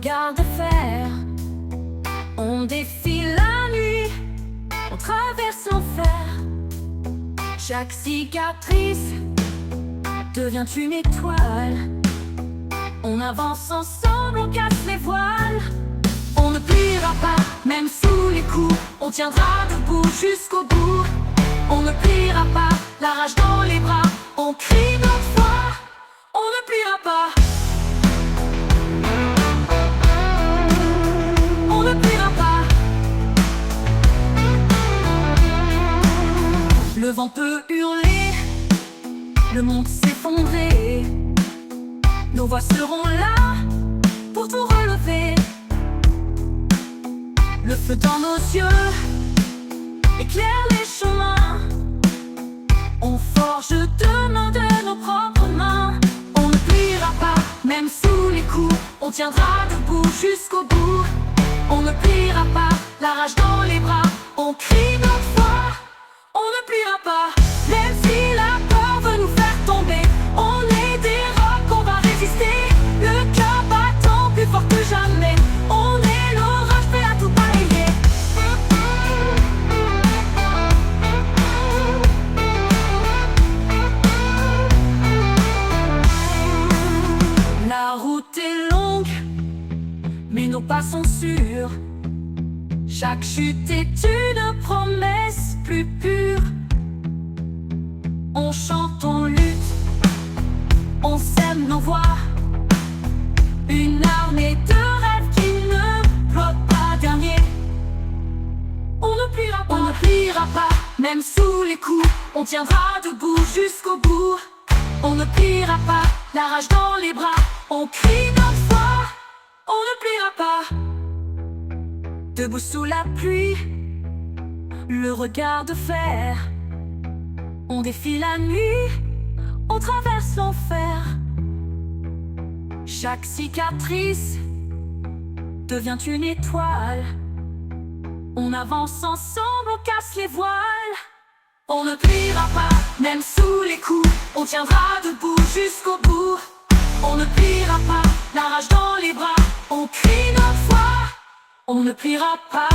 regard de fer. On défile la nuit, on traverse l'enfer. Chaque cicatrice devient une étoile. On avance ensemble, on casse les voiles. On ne pliera pas, même sous les coups. On tiendra debout jusqu'au bout. On ne pliera pas, la rage dans les bras. On crie notre foi, on ne pliera pas. On ne pliera pas. Le vent peut hurler, le monde s'effondrer. Nos voix seront là pour tout relever. Le feu dans nos yeux éclaire les chemins. On forge demain de nos propres mains. On ne pliera pas, même sous les coups. On tiendra debout jusqu'au bout. On ne pliera pas, la rage dans les bras. On crie notre foi, on ne pliera pas. Même si la peur veut nous faire tomber, on est des rocs, on va résister. Le cœur battant plus fort que jamais. On est l'orage prêt à tout balayer. La route est longue, mais nos pas sont sûrs. Chaque chute est une promesse plus pure. On chante, on lutte, on sème nos voix. Une armée de rêves qui ne flotte pas dernier. On ne pliera pas, on ne pliera pas, même sous les coups. On tiendra debout jusqu'au bout. On ne pliera pas, la rage dans les bras. On crie notre foi, on ne pliera pas. Debout sous la pluie, le regard de fer. On défie la nuit, on traverse l'enfer. Chaque cicatrice devient une étoile. On avance ensemble, on casse les voiles. On ne pliera pas, même sous les coups. On tiendra debout jusqu'au bout. On ne pliera pas, la rage dans les bras. On crie notre foi, on ne pliera pas.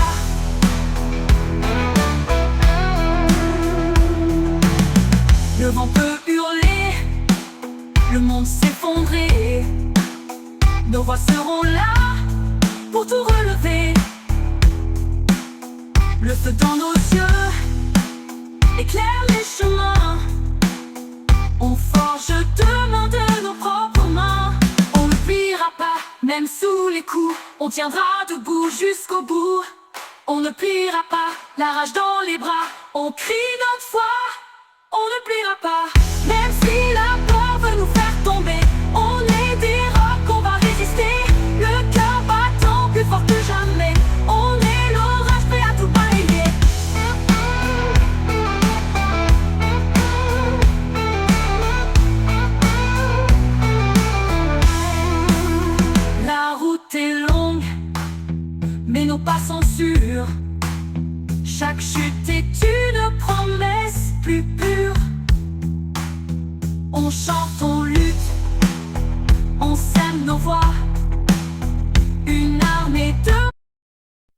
Le vent peut hurler, le monde s'effondrer. Nos voix seront là pour tout relever. Le feu dans nos yeux éclaire les chemins. On forge demain de nos propres mains. On ne pliera pas, même sous les coups. On tiendra debout jusqu'au bout. On ne pliera pas, la rage dans les bras. On crie notre foi, on ne pliera pas. Même si la peur veut nous faire tomber, on est des rocs, on va résister. Le cœur battant plus fort que jamais. On est l'orage prêt à tout balayer. La route est longue, mais nos pas sont sûrs. Chaque chute est une promesse plus pure. On chante, on lutte, on sème nos voix. Une armée de...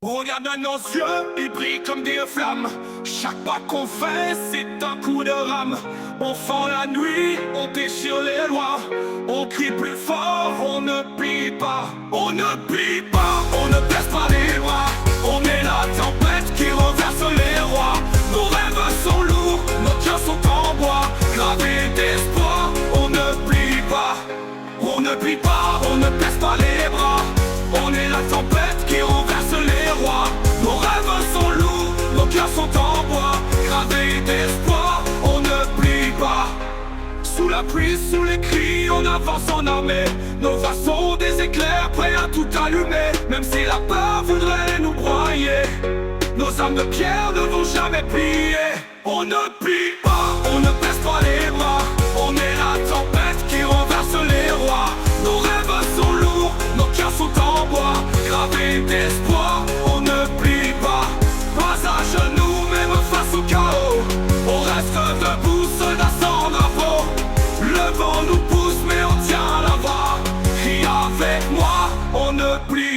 Regarde dans nos yeux, ils brillent comme des flammes. Chaque pas qu'on fait, c'est un coup de rame. On fend la nuit, on déchire les lois. On crie plus fort, on ne plie pas. On ne plie pas, on ne baisse pas les bras. On est la tempête qui renverse les rois. Nos rêves sont lourds, nos cœurs sont en bois. Gravés d'espoir, on ne plie pas. On ne plie pas, on ne baisse pas les bras. On est la tempête qui renverse les rois. Nos rêves sont lourds, nos cœurs sont en bois. Gravés d'espoir, on ne plie pas. Sous la pluie, sous les cris, on avance en armée. Nos voix sont des éclairs prêts à tout allumer. Même si la peur voudrait nous broyer, nos âmes de pierre ne vont jamais plier. On ne plie pas, on ne baisse pas les bras. On est la tempête qui renverse les rois. Nos rêves sont lourds, nos cœurs sont en bois. Gravés d'espoir, on ne plie pas. Pas à genoux, même face au chaos. On reste debout, soldats sans drapeau. Le vent nous pousse, mais on tient la voie. Crie avec moi, on ne plie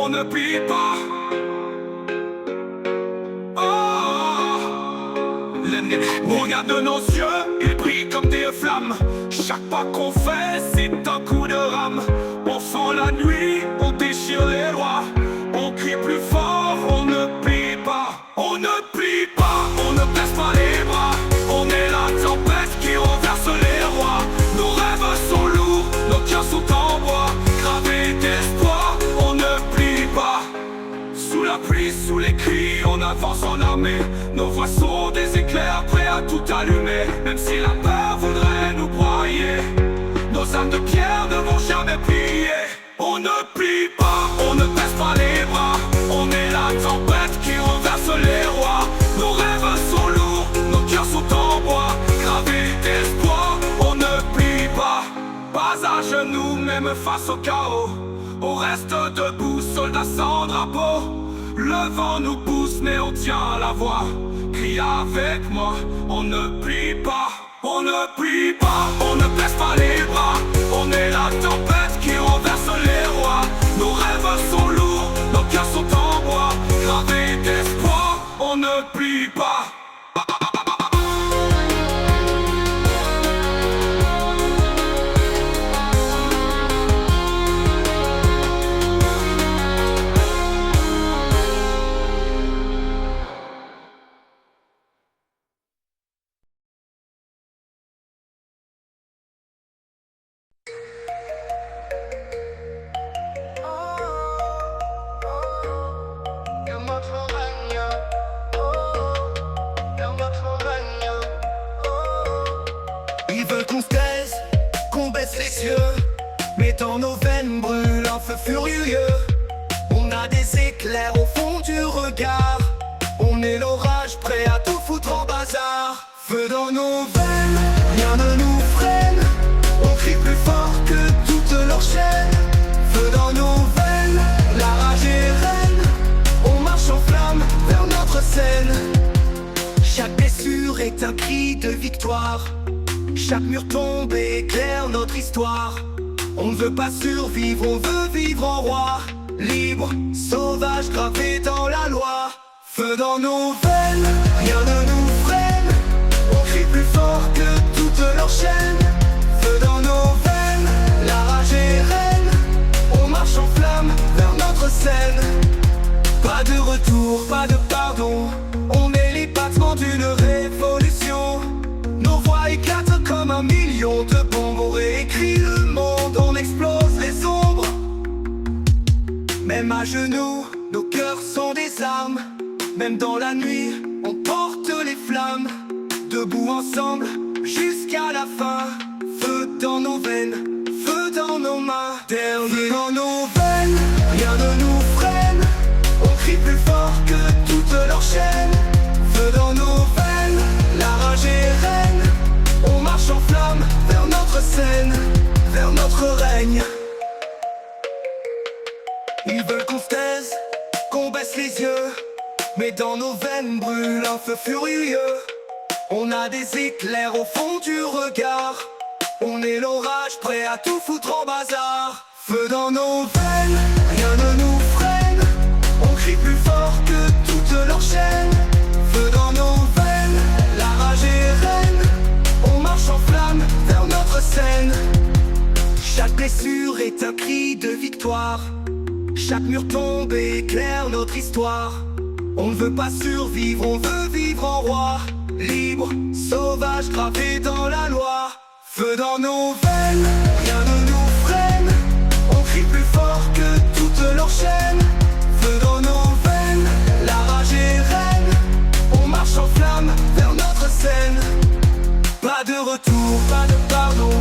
on ne plie pas. Oh, l'ennemi regarde nos yeux, ils brillent comme des flammes. Chaque pas qu'on fait, c'est un coup de rame. On sent la nuit, on déchire les lois. On crie plus fort, on ne plie pas. On ne plie pas, on ne baisse pas les bras. On est la tempête qui renverse les rois. Nos rêves sont lourds, nos cœurs sont en bois. Gravés d'espoir, on ne plie pas. Sous la pluie, sous les cris, on avance en armée. Nos voix sont des éclairs prêts à tout allumer. Même si la peur voudrait nous broyer, nos âmes de pierre ne vont jamais plier. On ne plie pas, on ne baisse pas les bras. On est la tempête qui renverse les rois. Nos rêves sont lourds, nos cœurs sont en bois. Gravés d'espoir, on ne plie pas. Pas à genoux, même face au chaos. On reste debout, soldats sans drapeau. Le vent nous pousse, mais on tient la voix. Crie avec moi, on ne plie pas. On ne plie pas, on ne baisse pas les bras. On est la tempête qui renverse les rois. Nos rêves sont lourds, nos cœurs sont en bois. Gravés d'espoir, on ne plie pas. Ils veulent qu'on se taise, qu'on baisse les yeux, mais dans nos veines brûle un feu furieux. On a des éclairs au fond du regard. On est l'orage prêt à tout foutre en bazar. Feu dans nos veines, rien ne nous freine. On crie plus fort que toutes leurs chaînes. Feu dans nos veines, la rage est reine. On marche en flammes vers notre scène. Chaque blessure est un cri de victoire. Chaque mur tombe et éclaire notre histoire. On ne veut pas survivre, on veut vivre en roi. Libre, sauvage, gravé dans la loi. Feu dans nos veines, rien ne nous freine. On crie plus fort que toutes leurs chaînes. Feu dans nos veines, la rage est reine. On marche en flammes vers notre scène. Pas de retour, pas de pardon. On est les battements d'une révolution. Nos voix éclatent comme un million de bombes. On réécrit le monde, on explose les ombres. Même à genoux, nos cœurs sont des armes. Même dans la nuit, on porte les flammes. Debout ensemble, jusqu'à la fin. Feu dans nos veines, feu dans nos mains. Dernier dans nos veines, rien ne nous freine. On crie plus fort que toutes leurs chaînes. Feu dans nos veines, la rage est reine. On marche en flammes vers notre scène, vers notre règne. Ils veulent qu'on se taise, qu'on baisse les yeux, mais dans nos veines brûle un feu furieux. On a des éclairs au fond du regard. On est l'orage prêt à tout foutre en bazar. Feu dans nos veines, rien ne nous freine. On crie plus fort que toutes leurs chaînes. Feu dans nos veines, la rage est reine. On marche en flammes vers notre scène. Chaque blessure est un cri de victoire. Chaque mur tombe et éclaire notre histoire. On ne veut pas survivre, on veut vivre en roi. Libre, sauvage, gravé dans la loi. Feu dans nos veines, rien ne nous freine. On crie plus fort que toutes leurs chaînes. Feu dans nos veines, la rage est reine. On marche en flammes vers notre scène. Pas de retour, pas de pardon.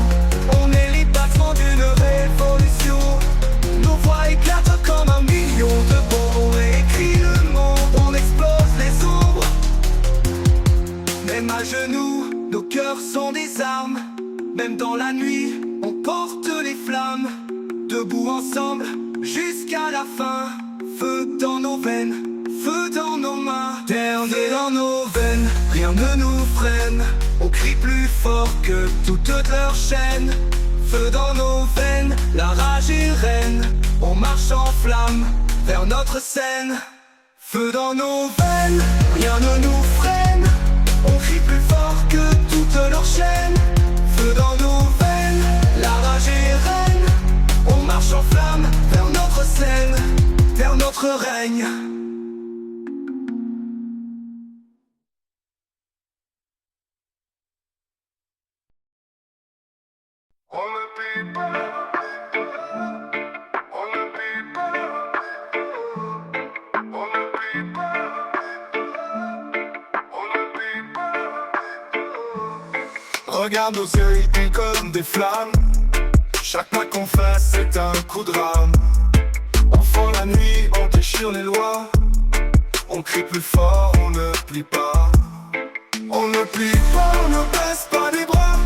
On est les battements d'une révolution. Nos voix éclatent comme un million de bombes. On réécrit le monde, on explose les ombres. Même à genoux, nos cœurs sont des armes. Même dans la nuit, on porte les flammes. Debout ensemble, jusqu'à la fin. Feu dans nos veines, feu dans nos mains. Dernier dans nos veines, rien ne nous freine. On crie plus fort que toutes leurs chaînes. Feu dans nos veines, la rage est reine. On marche en flammes vers notre scène. Feu dans nos veines, rien ne nous freine. On crie plus fort que toutes leurs chaînes. Feu dans nos veines, la rage est reine. On marche en flamme vers notre scène, vers notre règne. On ne paie pas, on ne paie pas, on ne paie pas, on ne paie pas. Regarde nos yeux, ils brillent comme des flammes. Chaque pas qu'on fait, c'est un coup de rame. On fend la nuit, on déchire les lois. On crie plus fort, on ne plie pas. On ne plie pas, on ne baisse pas les bras.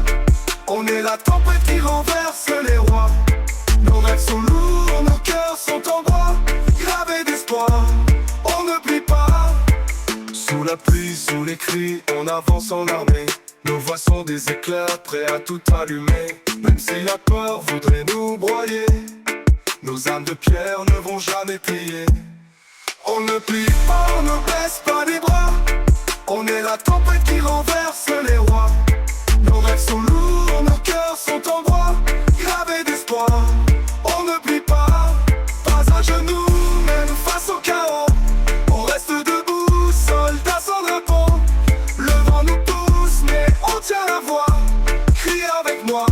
On est la tempête qui renverse les rois. Nos rêves sont lourds, nos cœurs sont en bois, gravés d'espoir. On ne plie pas. Sous la pluie, sous les cris, on avance en armée. Nos voix sont des éclairs, prêts à tout allumer. Même si la peur voudrait nous broyer, nos âmes de pierre ne vont jamais plier. On ne plie pas, on ne baisse pas les bras. On est la tempête qui renverse les rois. Nos rêves sont lourds, nos cœurs sont en bois, gravés d'espoir. On ne plie pas, pas à genoux, même face au chaos. On reste debout, soldats sans drapeau. Le vent nous pousse, mais on tient la voix. Crie avec moi,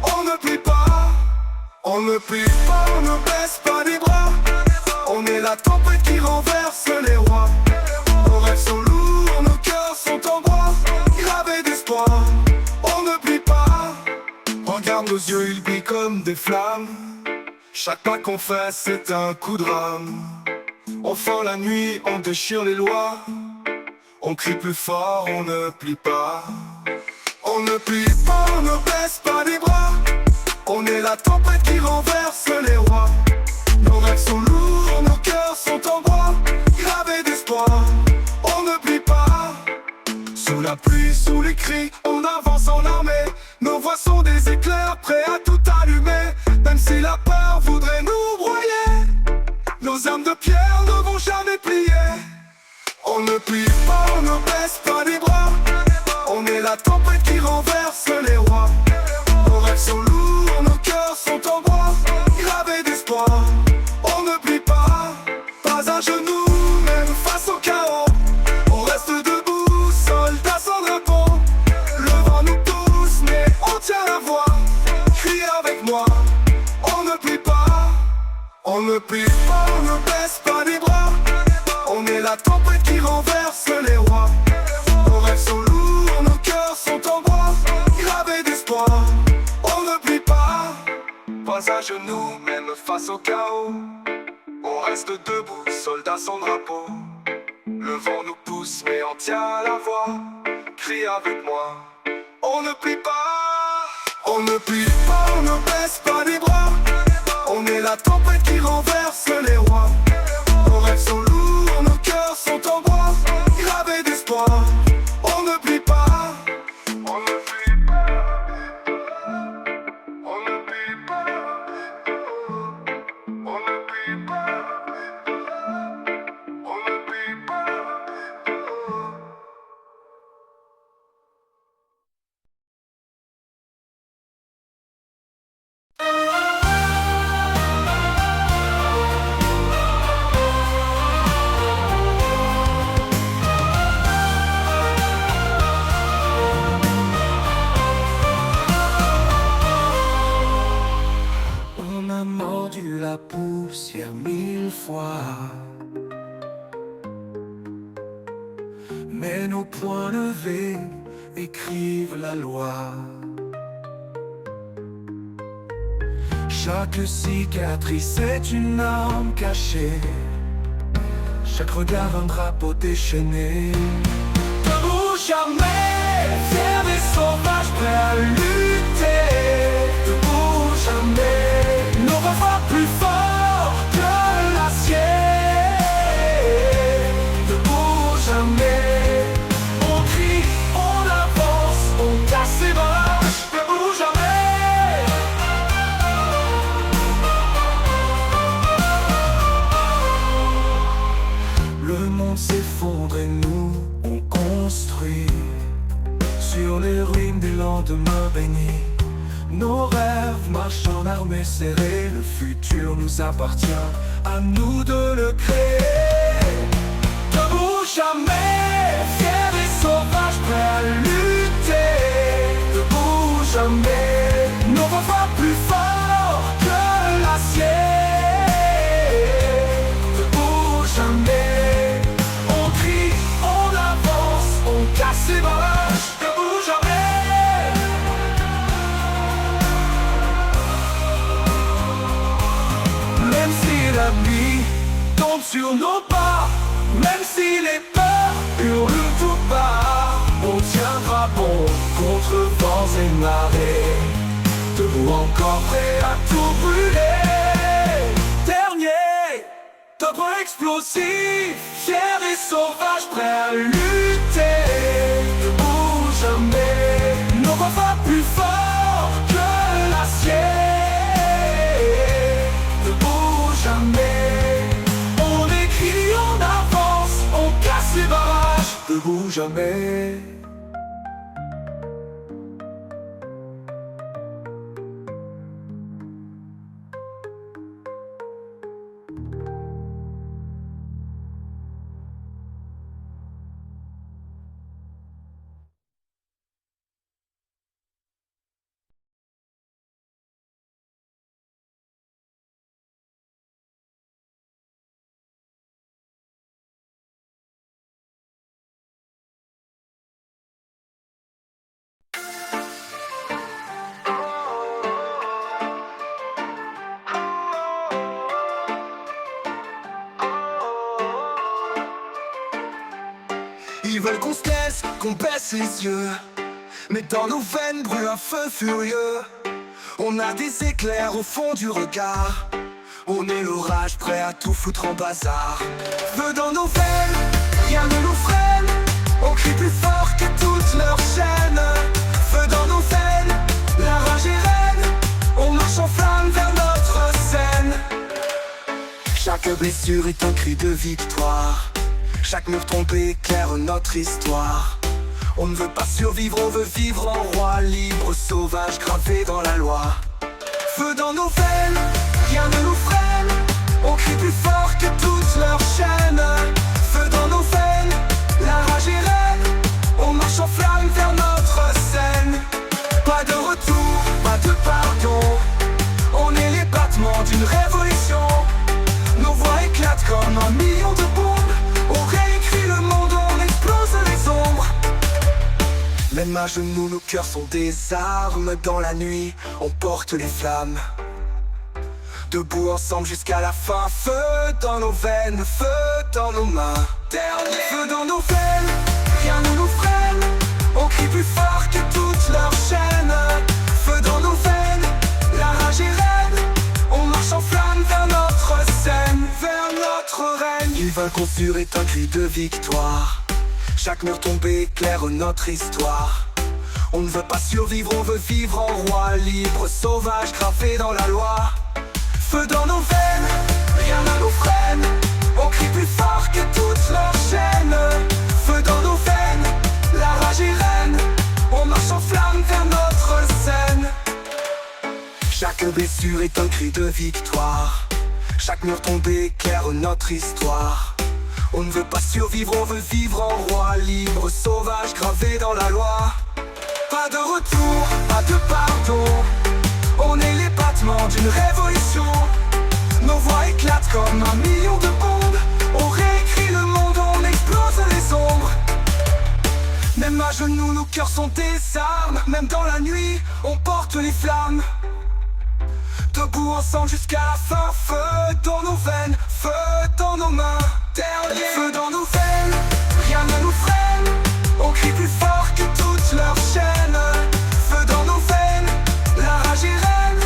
on ne plie pas. On ne plie pas, on ne baisse pas les bras. On est la tempête qui renverse les rois. Nos rêves sont lourds, nos cœurs sont en bois, gravés d'espoir. On ne plie pas. Regarde nos yeux, ils brillent comme des flammes. Chaque pas qu'on fait, c'est un coup de rame. On fend la nuit, on déchire les lois. On crie plus fort, on ne plie pas. On ne plie pas, on ne baisse pas les bras. On est la tempête qui renverse les rois. Nos rêves sont lourds, nos cœurs sont en bois, gravés d'espoir. On ne plie pas. Sous la pluie, sous les cris, on avance en armée. Nos voix sont des éclairs, prêts à tout allumer. Même si la peur voudrait nous broyer, nos âmes de pierre ne vont jamais plier. On ne plie pas, on ne baisse pas les bras. On est la tempête qui renverse les rois. Nos rêves sont lourds, nos cœurs sont en bois, gravés d'espoir. On ne plie pas, pas à genoux, même face au chaos. On reste debout, soldats sans drapeau. Le vent nous pousse, mais on tient la voix. Crie avec moi, on ne plie pas. On ne plie pas, on ne baisse pas les bras. On est la tempête qui renverse les rois. Nos rêves sont lourds, nos cœurs sont en bois, gravés d'espoir. On ne plie pas, pas à genoux, même face au chaos. On reste debout, soldats sans drapeau. Le vent nous pousse, mais on tient la voix. Crie avec moi, on ne plie pas. On ne plie pas, on ne baisse pas les bras. On est la tempête qui renverse les rois. Nos rêves sont lourds, nos cœurs sont en bois, gravés d'espoir. On ne plie pas. On ne plie pas. On ne plie pas. On ne plie pas. On ne plie pas. On a mordu la poussière 1000 fois, mais nos poings levés écrivent la loi. Chaque cicatrice est une arme cachée, chaque regard un drapeau déchaîné. Debout jamais, fiers des sauvages prêts à lutter. Debout jamais, nos voix plus forts que l'acier. Debout jamais, on crie, on avance, on casse les barrages. Debout jamais. est serré, le futur nous appartient, à nous de le créer. Debout jamais, fiers et sauvages, prêts à lutter. Debout jamais, nos voix frappent plus fort que l'acier. Debout jamais, on crie, on avance, on casse les barrages. Debout jamais. Même si la nuit tombe sur nos pas, même si les peurs hurlent tout bas, on tiendra bon contre vents et marées. Debout encore prêt à tout brûler. Dernier, debout explosif, fier et sauvage, prêt à lutter. Debout jamais, nos voix frappent plus fort que l'acier. Debout jamais, on écrit, on avance, on casse les barrages. Debout jamais. Ils veulent qu'on se taise, qu'on baisse les yeux, mais dans nos veines brûle un feu furieux. On a des éclairs au fond du regard, on est l'orage prêt à tout foutre en bazar. Feu dans nos veines, rien ne nous freine, on crie plus fort que toutes leurs chaînes. Feu dans nos veines, la rage est reine, on marche en flamme vers notre scène. Chaque blessure est un cri de victoire, chaque mur tombé éclaire notre histoire. On ne veut pas survivre, on veut vivre en roi, libre, sauvage, gravé dans la loi. Feu dans nos veines, rien ne nous freine, on crie plus fort que toutes leurs chaînes. Feu dans nos veines, la rage est reine, on marche en flamme vers notre scène. Pas de retour, pas de pardon, on est les battements d'une révolution. Nos voix éclatent comme un million de bombes, on réécrit le monde, on explose les ombres. Même à genoux, nos cœurs sont des armes. Dans la nuit, on porte les flammes. Debout ensemble jusqu'à la fin. Feu dans nos veines, feu dans nos mains. Dernier feu dans nos veines, rien ne nous freine, on crie plus fort que toutes leurs chaînes. Feu dans nos veines, la rage est reine, on marche en flamme vers notre scène, vers notre règne. Ils veulent qu'on est un cri de victoire, chaque mur tombé éclaire notre histoire. On ne veut pas survivre, on veut vivre en roi, libre, sauvage, gravé dans la loi. Feu dans nos veines, rien ne nous freine, on crie plus fort que toutes leurs chaînes. Feu dans nos veines, la rage est reine, on marche en flamme vers notre scène. Chaque blessure est un cri de victoire, chaque mur tombé éclaire notre histoire. On ne veut pas survivre, on veut vivre en roi, libre, sauvage, gravé dans la loi. Pas de retour, pas de pardon, on est les battements d'une révolution. Nos voix éclatent comme un million de bombes, on réécrit le monde, on explose les ombres. Même à genoux, nos cœurs sont des armes, même dans la nuit, on porte les flammes. Debout ensemble jusqu'à la fin, feu dans nos veines, feu dans nos mains. Dernier feu dans nos veines, rien ne nous freine, on crie plus fort que toutes leurs chaînes. Feu dans nos veines, la rage est reine,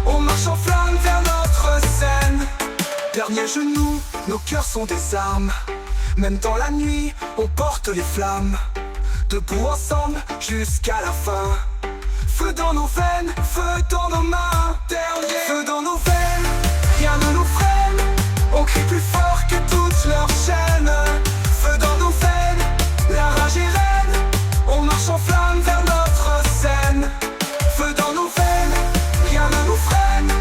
on marche en flamme vers notre scène. Dernier genou, nos cœurs sont des armes, même dans la nuit, on porte les flammes. Debout ensemble jusqu'à la fin. Feu dans nos veines, feu dans nos mains. Dernier feu dans nos veines, rien ne nous freine, on crie plus fort que toutes leurs chaînes. Feu dans nos veines, la rage est reine, on marche en flamme vers notre scène. Feu dans nos veines, rien ne nous freine,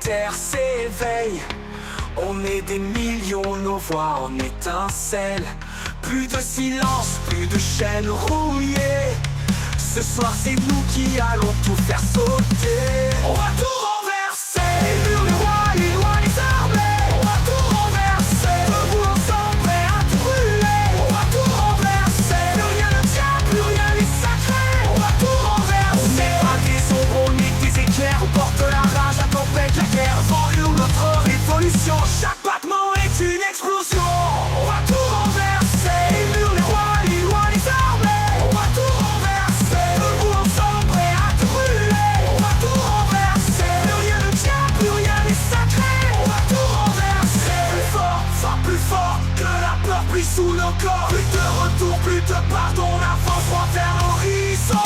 terre s'éveille. On est des millions, nos voix en étincelles. Plus de silence, plus de chaînes rouillées. Ce soir c'est nous qui allons tout faire sauter. On va tout renverser, les murs, les rois, les lois, les armées. On va tout renverser, debout ensemble, prêts à tout brûler. On va tout renverser, plus rien ne tient, plus rien n'est sacré. On va tout renverser. On n'est pas des ombres, on est des éclairs. On porte la rage, la tempête, la guerre. Vent hurle notre révolution. Chaque battement est une explosion. On va tout renverser, les murs, les rois, les lois, les armées. On va tout renverser, debout ensemble, prêts à tout brûler. On va tout renverser, plus rien ne tient, plus rien n'est sacré. On va tout renverser. Plus fort que la peur plie sous nos corps. Plus de retour, plus de pardon, on avance droit vers l'horizon.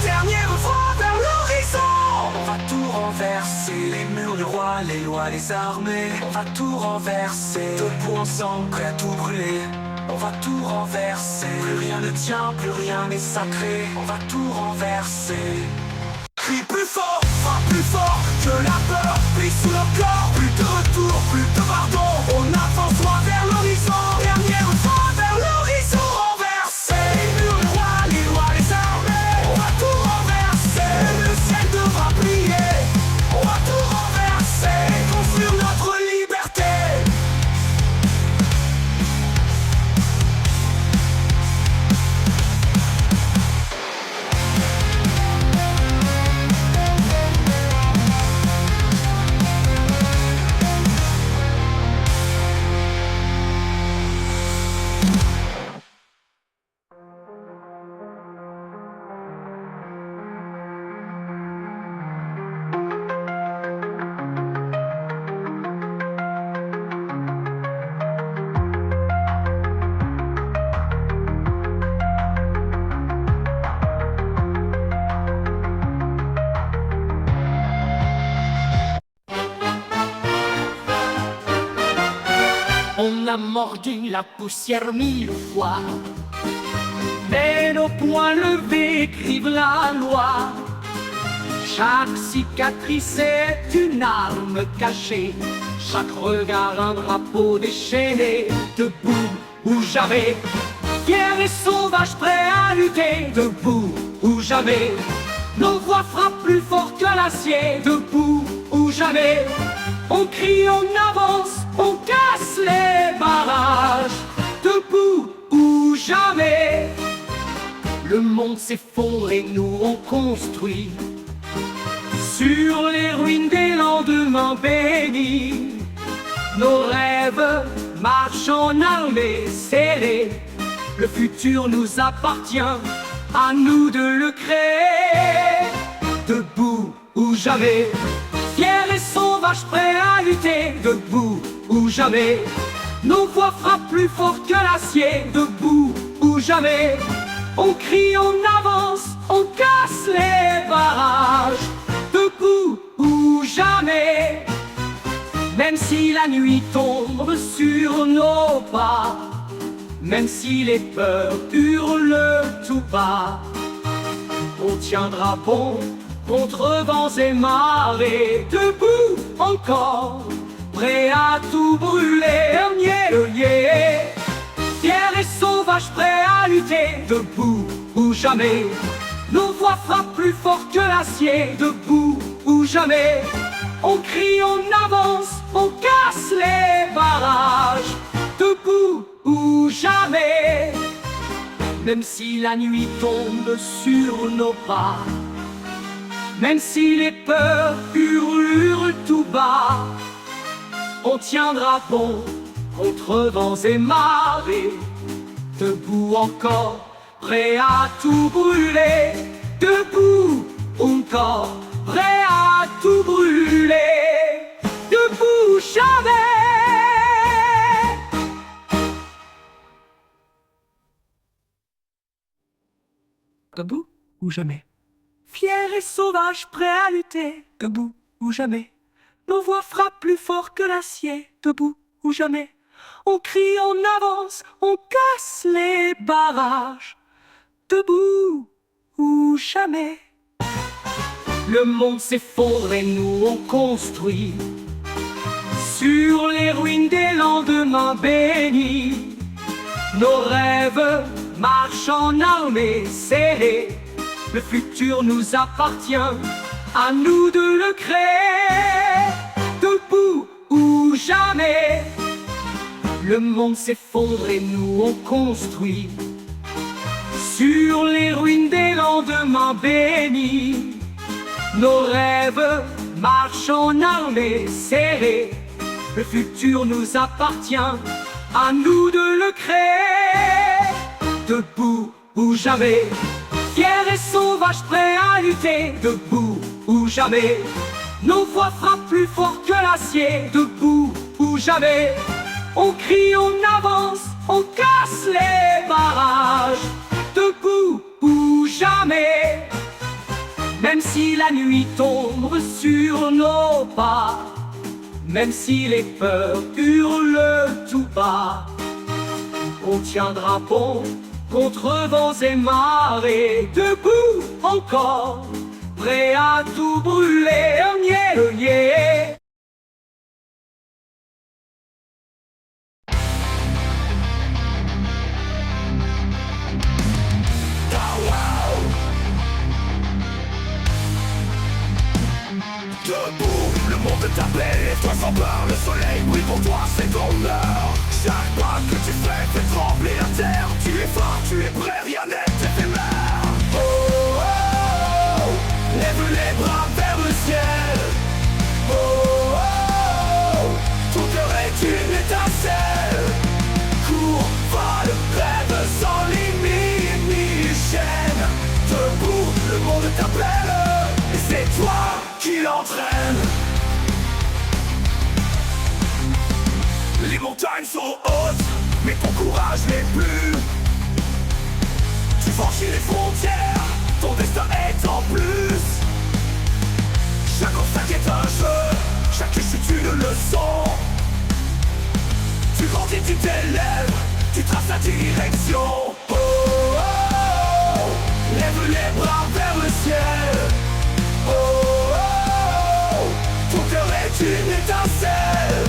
Dernier refrain vers l'horizon. On va tout renverser, les murs, les rois, les lois, les armées. On va tout renverser, debout ensemble, prêts à tout brûler. On va tout renverser, plus rien ne tient, plus rien n'est sacré. On va tout renverser. Crie plus fort, frappe plus fort que la peur plie sous nos corps. Plus de retour, plus de pardon, on avance droit vers l'horizon. Dernier refrain vers l'horizon. Renverser, les murs, les rois, les lois, les armées. On va tout renverser, le ciel devra plier. On va tout renverser, construire notre liberté. On a mordu la poussière 1000 fois, mais nos poings levés écrivent la loi. Chaque cicatrice est une arme cachée, chaque regard un drapeau déchaîné. Debout ou jamais, fiers et sauvages prêts à lutter. Debout ou jamais, nos voix frappent plus fort que l'acier. Debout ou jamais, on crie, on avance, on casse les barrages. Debout ou jamais, le monde s'effondre et nous on construit sur les ruines des lendemains bénis. Nos rêves marchent en armée serrée. Le futur nous appartient, à nous de le créer. Debout ou jamais, fiers et sauvages prêts à lutter. Debout ou jamais, nos voix frappent plus fort que l'acier. Debout ou jamais, on crie, on avance, on casse les barrages. Debout ou jamais, même si la nuit tombe sur nos pas, même si les peurs hurlent tout bas, on tiendra bon contre vents et marées. Debout encore, prêt à tout brûler. Dernier, fiers et sauvages prêts à lutter. Debout ou jamais, nos voix frappent plus fort que l'acier. Debout ou jamais, on crie, on avance, on casse les barrages. Debout ou jamais, même si la nuit tombe sur nos pas, même si les peurs hurlent tout bas, on tiendra bon contre vents et marées. Debout encore, prêt à tout brûler. Debout encore, prêt à tout brûler. Debout jamais. Debout ou jamais, fiers et sauvages prêts à lutter. Debout ou jamais, nos voix frappent plus fort que l'acier. Debout ou jamais, on crie, on avance, on casse les barrages. Debout ou jamais, le monde s'effondre et nous on construit Sur les ruines des lendemains bénis, nos rêves marchent en armée serrée. Le futur nous appartient, à nous de le créer. Debout ou jamais, le monde s'effondre et nous on construit. Sur les ruines des lendemains bénis, nos rêves marchent en armée serrée. Le futur nous appartient, à nous de le créer. Debout ou jamais, fiers et sauvages prêts à lutter. Debout ou jamais, nos voix frappent plus fort que l'acier. Debout ou jamais, on crie, on avance, on casse les barrages. Debout ou jamais, même si la nuit tombe sur nos pas, même si les peurs hurlent tout bas, on tiendra bon contre vents et marées. Debout encore, prêt à tout brûler. Yeah, yeah. Debout, le monde t'appelle et toi sans peur, le soleil brille pour toi, c'est ton heure. Chaque pas que tu fais fait trembler la terre. Tu es fort, tu es prêt, rien n'est éphémère. Oh, oh, oh, lève les bras vers le ciel. Oh, oh, oh, ton cœur est une étincelle. Cours, vole, rêve sans limite ni chaîne. Debout, le monde t'appelle et c'est toi qui l'entraîne. Les montagnes sont hautes, mais ton courage n'est plus. Tu franchis les frontières, ton destin est en plus. Chaque obstacle est un jeu, chaque chute une leçon. Tu grandis, tu t'élèves, tu traces la direction. Oh, oh, oh, lève les bras vers le ciel. Oh, oh, oh, ton cœur est une étincelle.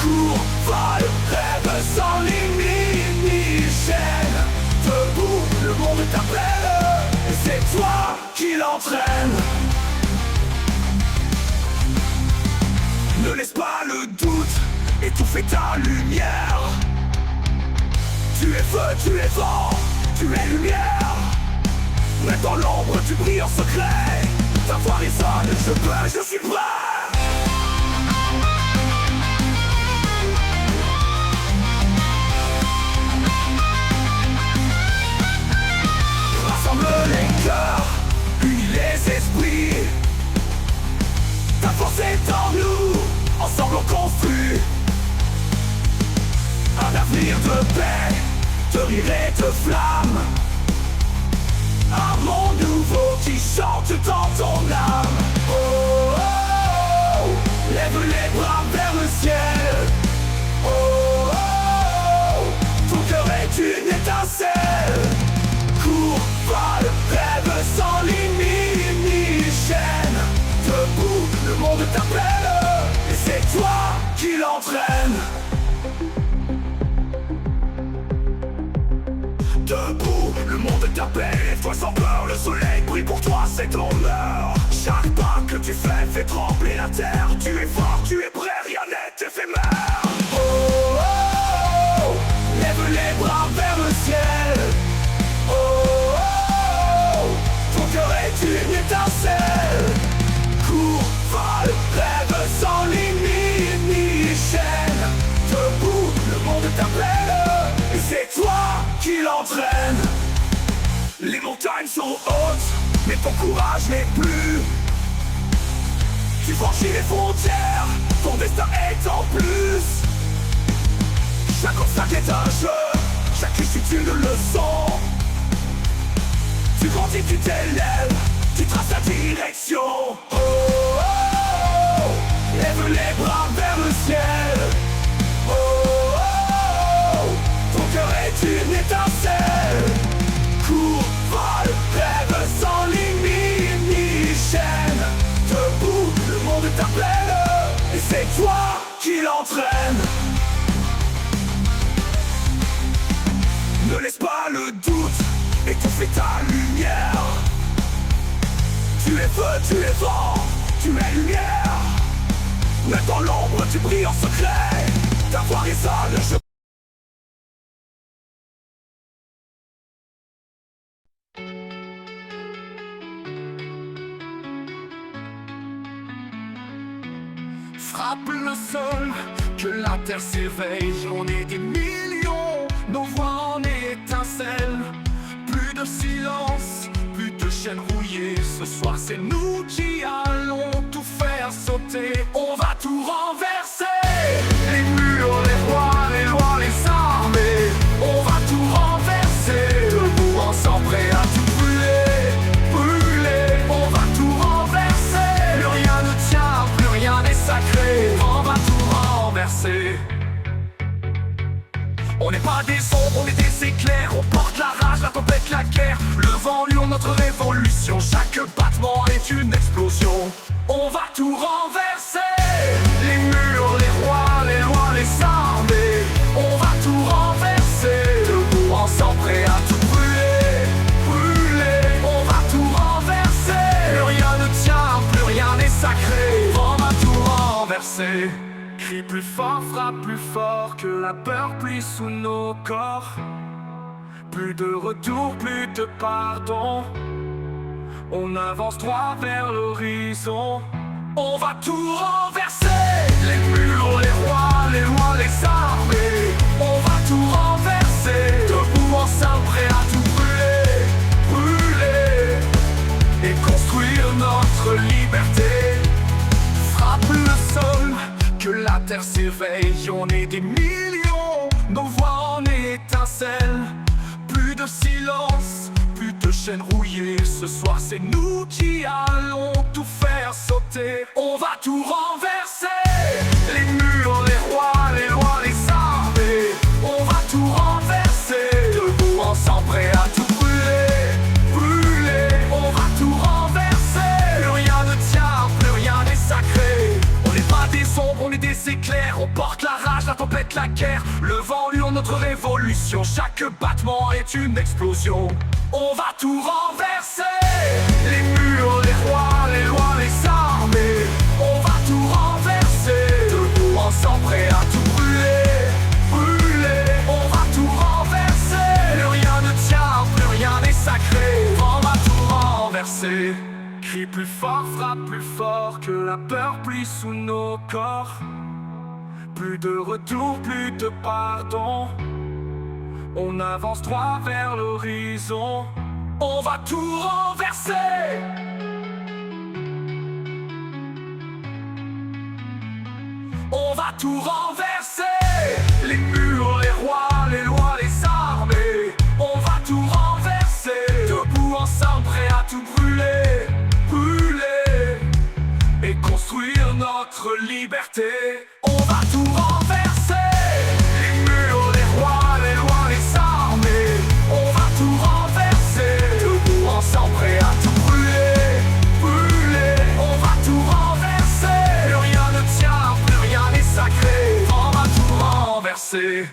Cours, vole, rêve sans limite ni chaîne. Debout, le monde t'appelle et c'est toi qui l'entraîne. Ne laisse pas le doute, étouffer ta lumière. Tu es feu, tu es vent, tu es lumière. Mais dans l'ombre tu brilles en secret. Ta voix résonne, je peux, je suis prêt. Rassemble les cœurs, unis les esprits. Ta force est en nous, ensemble on construit un avenir de paix, de rire et de flamme. Un monde nouveau qui chante dans ton âme. Oh, oh, oh, lève les bras vers le ciel. Oh, oh, oh, ton cœur est une étincelle. Cours, vole, rêve sans limite ni chaîne. Debout, le monde t'appelle et c'est toi qui l'entraîne. Debout, le monde t'appelle et toi sans peur, le soleil brille pour toi, c'est ton heure. Chaque pas que tu fais fait trembler la terre. Tu es fort, tu es prêt, rien n'est éphémère. Oh, oh, oh, lève les bras vers le ciel. Oh, oh, oh, ton cœur est une étincelle. Cours, vole, rêve sans limite ni chaîne. Debout, le monde t'appelle et c'est toi qui l'entraîne. Les montagnes sont hautes, mais ton courage n'est plus. Tu franchis les frontières, ton destin est en plus. Chaque obstacle est un jeu, chaque chute une leçon. Tu grandis, tu t'élèves, tu traces la direction. Oh, oh, oh, lève les bras vers le ciel. Oh, oh, oh, ton cœur est une étincelle. Cours, vole, rêve sans limite ni chaîne. Debout, le monde t'appelle et c'est toi qui l'entraîne. t'entraîne. Ne laisse pas le doute étouffer ta lumière. Tu es feu, tu es vent, tu es lumière. Même dans l'ombre tu brilles en secret. Ta voix résonne, je... Frappe le sol, que la terre s'éveille. On est des millions, nos voix en étincellent. Plus de silence, plus de chaînes rouillées. Ce soir c'est nous qui allons tout faire sauter. On va tout renverser. Les murs, les rois, les lois, les armées. On va tout renverser. Debout ensemble, prêts à tout brûler, brûler. On va tout renverser. Plus rien ne tient, plus rien n'est sacré. On va tout renverser. On n'est pas des ombres, on est des éclairs. On porte la rage, la tempête, la guerre. Le vent lion, notre révolution. Chaque battement est une explosion. On va tout renverser. Les murs, les rois, les lois, les armées. On va tout renverser. Debout ensemble, prêts à tout brûler, brûler. On va tout renverser. Plus rien ne tient, plus rien n'est sacré. On va tout renverser. Crie plus fort, frappe plus fort, que la peur plie sous nos corps. Plus de retour, plus de pardon. On avance droit vers l'horizon. On va tout renverser. Les murs, les rois, les lois, les armées. On va tout renverser. Debout ensemble, prêts à tout brûler, brûler. Et construire notre liberté. Frappe le sol, que la terre s'éveille. On est des millions, nos voix en étincellent. Plus de silence, plus de chaînes rouillées. Ce soir c'est nous qui allons tout faire sauter. On va tout renverser. Les murs, les rois, les lois, les armées. On va tout renverser. Debout ensemble, prêts à tout brûler, brûler. On va tout renverser. Plus rien ne tient, plus rien n'est sacré. On n'est pas des ombres, on est des éclairs. On porte la rage, la tempête, la guerre. Le vent lion, notre révolution. Chaque battement est une explosion. On va tout renverser. Les murs, les rois, les lois, les armées. On va tout renverser. Debout ensemble, prêts à tout brûler, brûler. On va tout renverser. Plus rien ne tient, plus rien n'est sacré. On va tout renverser. Crie plus fort, frappe plus fort, que la peur plie sous nos corps. Plus de retour, plus de pardon. On avance droit vers l'horizon. On va tout renverser. On va tout renverser. Les murs, les rois, les lois, les armées. On va tout renverser. Debout ensemble, prêts à tout brûler, brûler. Et construire notre liberté. On va tout renverser. Les murs, les rois, les lois, les armées. On va tout renverser. Debout ensemble, prêts à tout brûler, brûler. On va tout renverser. Plus rien ne tient, plus rien n'est sacré. On va tout renverser.